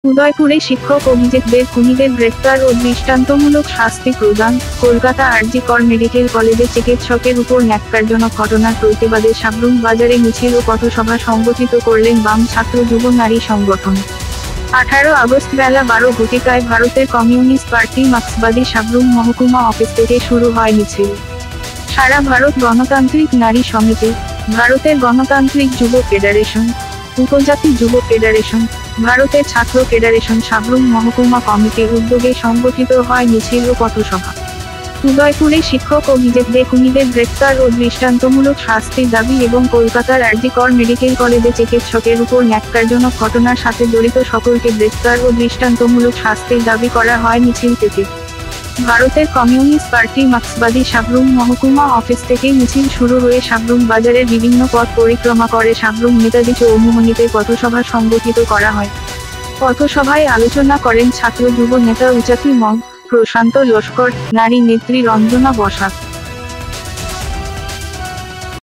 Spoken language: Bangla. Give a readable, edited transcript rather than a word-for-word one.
উদয়পুরে শিক্ষক অভিজিৎদের খুনিদের গ্রেফতার ও দৃষ্টান্তমূলক শাস্তি প্রদান। কলকাতা আরজি কর মেডিকেল কলেজে চিকিৎসকের উপর ন্যাক্কারজনক ঘটনার প্রতিবাদে সাবরুম বাজারে মিছিল ও পথসভা সংগঠিত করলেন বাম ছাত্র যুব নারী সংগঠন। 18 আগস্ট বেলা 12 ঘটিকায় ভারতের কমিউনিস্ট পার্টি মার্ক্সবাদী সাবরুম মহকুমা অফিস থেকে শুরু হয় মিছিল। সারা ভারত গণতান্ত্রিক নারী সমিতি, ভারতের গণতান্ত্রিক যুব ফেডারেশন, উপজাতি যুব ফেডারেশন, ভারতের ছাত্র ফেডারেশন সাবরুম মহকুমা কমিটির উদ্যোগে সংগঠিত হয় মিছিল ও পথসভা। উদয়পুরে শিক্ষক অভিজিৎদের খুনিদের গ্রেফতার ও দৃষ্টান্তমূলক শাস্তির দাবি এবং কলকাতার আরজি কর মেডিকেল কলেজে চিকিৎসকের উপর ন্যাক্কারজনক ঘটনার সাথে জড়িত সকলকে গ্রেফতার ও দৃষ্টান্তমূলক শাস্তির দাবি করা হয় মিছিল থেকে। ভারতের কমিউনিস্ট পার্টি মার্ক্সবাদী সাবরুম মহকুমা অফিস থেকে মিছিল শুরু হয়ে সাবরুম বাজারের বিভিন্ন পথ পরিক্রমা করে সাবরুম নেতাজি চৌমুহনীতে পথসভা সংগঠিত করা হয়। পথসভায় আলোচনা করেন ছাত্র যুব নেতা উচাকি মগ, প্রশান্ত লস্কর, নারী নেত্রী রঞ্জনা বসাক।